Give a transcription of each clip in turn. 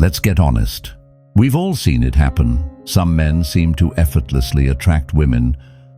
Let's get honest. We've all seen it happen. Some men seem to effortlessly attract women,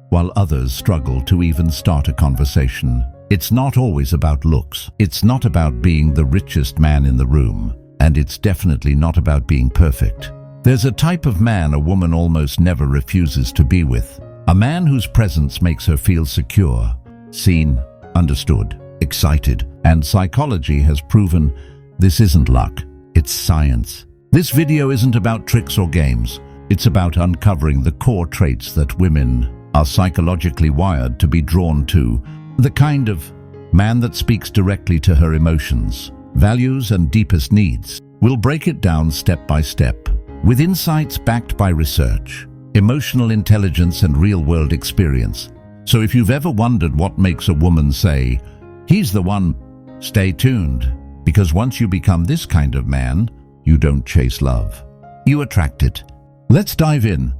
while others struggle to even start a conversation. It's not always about looks. It's not about being the richest man in the room. And it's definitely not about being perfect. There's a type of man a woman almost never refuses to be with. A man whose presence makes her feel secure, seen, understood, excited. And psychology has proven this isn't luck, it's science. This video isn't about tricks or games. It's about uncovering the core traits that women are psychologically wired to be drawn to. The kind of man that speaks directly to her emotions, values, and deepest needs. We'll break it down step by step, with insights backed by research, emotional intelligence, and real-world experience. So if you've ever wondered what makes a woman say, "He's the one," stay tuned, because once you become this kind of man, you don't chase love. You attract it. Let's dive in.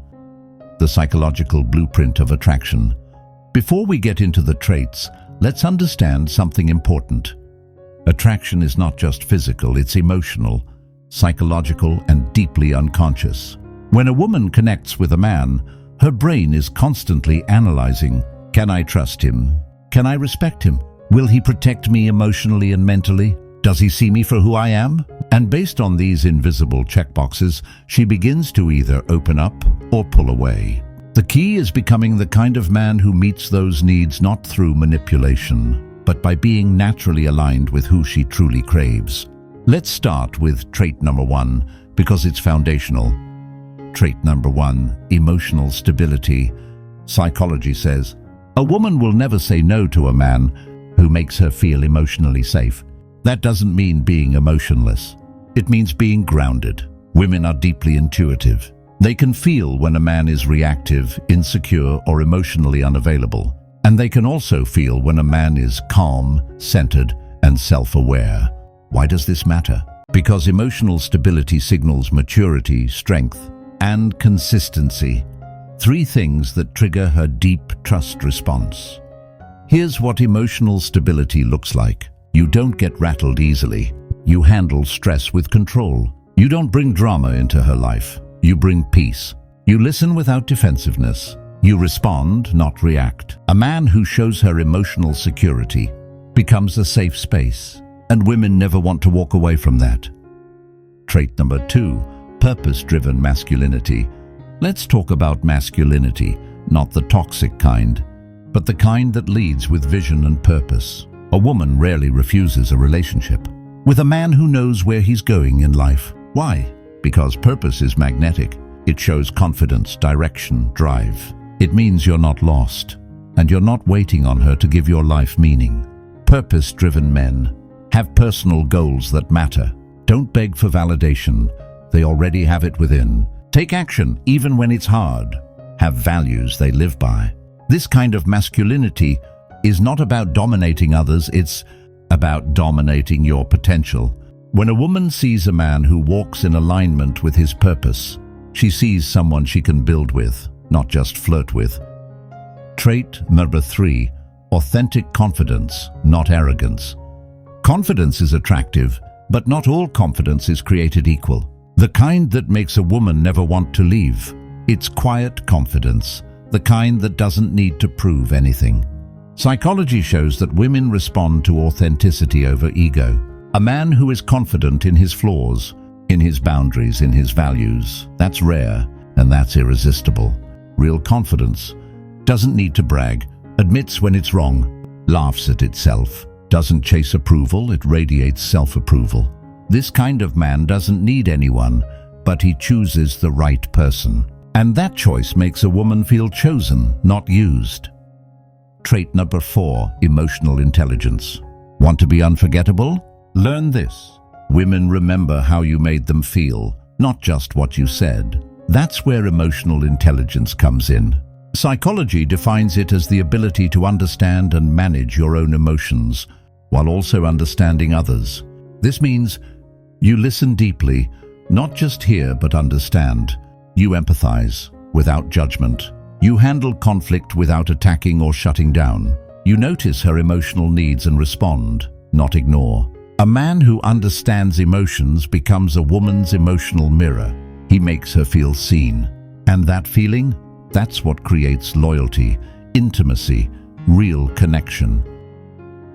The psychological blueprint of attraction. Before we get into the traits, let's understand something important. Attraction is not just physical, it's emotional, psychological, and deeply unconscious. When a woman connects with a man, her brain is constantly analyzing, can I trust him? Can I respect him? Will he protect me emotionally and mentally? Does he see me for who I am? And based on these invisible checkboxes, she begins to either open up or pull away. The key is becoming the kind of man who meets those needs not through manipulation, but by being naturally aligned with who she truly craves. Let's start with trait number 1, because it's foundational. Trait number 1, emotional stability. Psychology says, a woman will never say no to a man who makes her feel emotionally safe. That doesn't mean being emotionless. It means being grounded. Women are deeply intuitive. They can feel when a man is reactive, insecure, or emotionally unavailable. And they can also feel when a man is calm, centered, and self-aware. Why does this matter? Because emotional stability signals maturity, strength, and consistency. 3 things that trigger her deep trust response. Here's what emotional stability looks like. You don't get rattled easily. You handle stress with control. You don't bring drama into her life. You bring peace. You listen without defensiveness. You respond, not react. A man who shows her emotional security becomes a safe space, and women never want to walk away from that. Trait number 2, purpose-driven masculinity. Let's talk about masculinity, not the toxic kind, but the kind that leads with vision and purpose. A woman rarely refuses a relationship with a man who knows where he's going in life. Why? Because purpose is magnetic. It shows confidence, direction, drive. It means you're not lost, and you're not waiting on her to give your life meaning. Purpose-driven men have personal goals that matter. Don't beg for validation. They already have it within. Take action, even when it's hard. Have values they live by. This kind of masculinity is not about dominating others, it's about dominating your potential. When a woman sees a man who walks in alignment with his purpose, she sees someone she can build with, not just flirt with. Trait number 3, authentic confidence, not arrogance. Confidence is attractive, but not all confidence is created equal. The kind that makes a woman never want to leave. It's quiet confidence, the kind that doesn't need to prove anything. Psychology shows that women respond to authenticity over ego. A man who is confident in his flaws, in his boundaries, in his values, that's rare, and that's irresistible. Real confidence doesn't need to brag, admits when it's wrong, laughs at itself, doesn't chase approval, it radiates self-approval. This kind of man doesn't need anyone, but he chooses the right person. And that choice makes a woman feel chosen, not used. Trait number 4, emotional intelligence. Want to be unforgettable? Learn this. Women remember how you made them feel, not just what you said. That's where emotional intelligence comes in. Psychology defines it as the ability to understand and manage your own emotions, while also understanding others. This means you listen deeply, not just hear but understand. You empathize without judgment. You handle conflict without attacking or shutting down. You notice her emotional needs and respond, not ignore. A man who understands emotions becomes a woman's emotional mirror. He makes her feel seen. And that feeling, that's what creates loyalty, intimacy, real connection.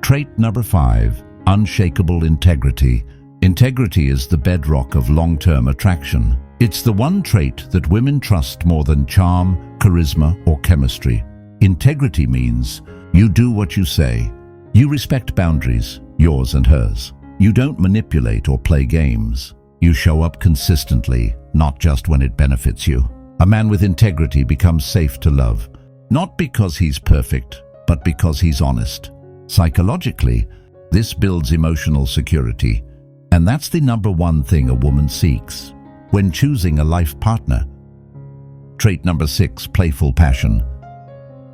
Trait number 5, unshakable integrity. Integrity is the bedrock of long-term attraction. It's the one trait that women trust more than charm, charisma, or chemistry. Integrity means you do what you say. You respect boundaries, yours and hers. You don't manipulate or play games. You show up consistently, not just when it benefits you. A man with integrity becomes safe to love, not because he's perfect, but because he's honest. Psychologically, this builds emotional security, and that's the number one thing a woman seeks when choosing a life partner. Trait number 6, playful passion.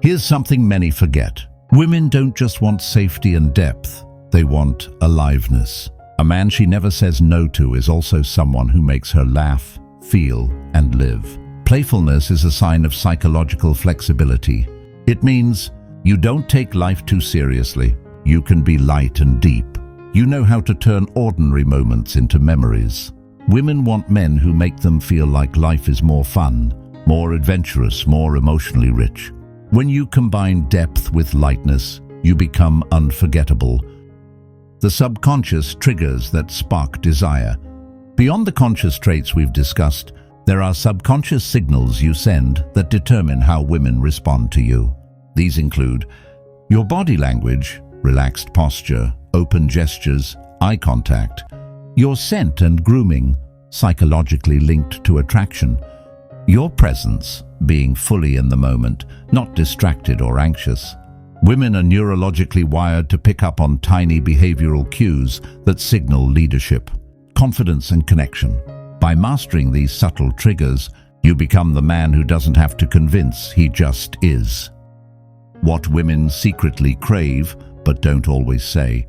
Here's something many forget. Women don't just want safety and depth, they want aliveness. A man she never says no to is also someone who makes her laugh, feel, and live. Playfulness is a sign of psychological flexibility. It means you don't take life too seriously. You can be light and deep. You know how to turn ordinary moments into memories. Women want men who make them feel like life is more fun, more adventurous, more emotionally rich. When you combine depth with lightness, you become unforgettable. The subconscious triggers that spark desire. Beyond the conscious traits we've discussed, there are subconscious signals you send that determine how women respond to you. These include your body language, relaxed posture, open gestures, eye contact, your scent and grooming, psychologically linked to attraction, your presence, being fully in the moment, not distracted or anxious. Women are neurologically wired to pick up on tiny behavioral cues that signal leadership, confidence, and connection. By mastering these subtle triggers, you become the man who doesn't have to convince, he just is. What women secretly crave, but don't always say.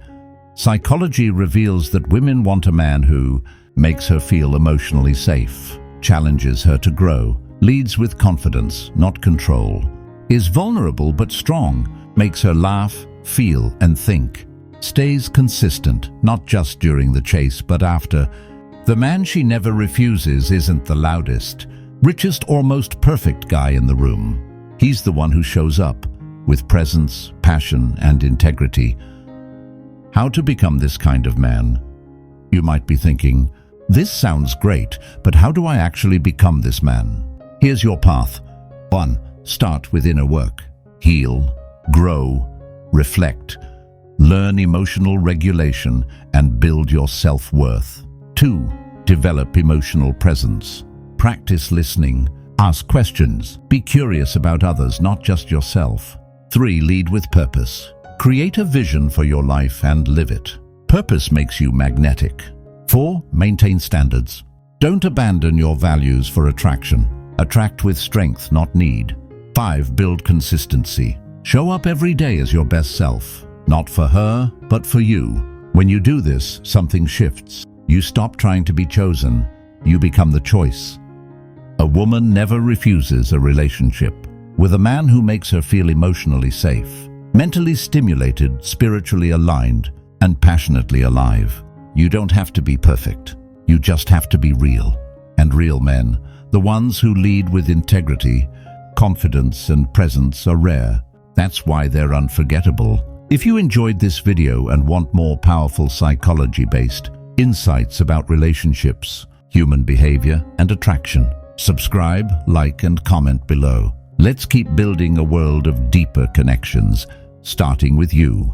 Psychology reveals that women want a man who makes her feel emotionally safe, challenges her to grow, leads with confidence, not control, is vulnerable but strong, makes her laugh, feel, and think, stays consistent, not just during the chase but after. The man she never refuses isn't the loudest, richest, or most perfect guy in the room. He's the one who shows up with presence, passion, and integrity. How to become this kind of man? You might be thinking, this sounds great, but how do I actually become this man? Here's your path. 1. Start with inner work. Heal, grow, reflect, learn emotional regulation, and build your self-worth. 2. Develop emotional presence. Practice listening. Ask questions. Be curious about others, not just yourself. 3. Lead with purpose. Create a vision for your life and live it. Purpose makes you magnetic. 4. Maintain standards. Don't abandon your values for attraction. Attract with strength, not need. 5. Build consistency. Show up every day as your best self. Not for her, but for you. When you do this, something shifts. You stop trying to be chosen. You become the choice. A woman never refuses a relationship with a man who makes her feel emotionally safe, mentally stimulated, spiritually aligned, and passionately alive. You don't have to be perfect. You just have to be real. And real men, the ones who lead with integrity, confidence, and presence, are rare. That's why they're unforgettable. If you enjoyed this video and want more powerful psychology-based insights about relationships, human behavior, and attraction, subscribe, like, and comment below. Let's keep building a world of deeper connections, starting with you.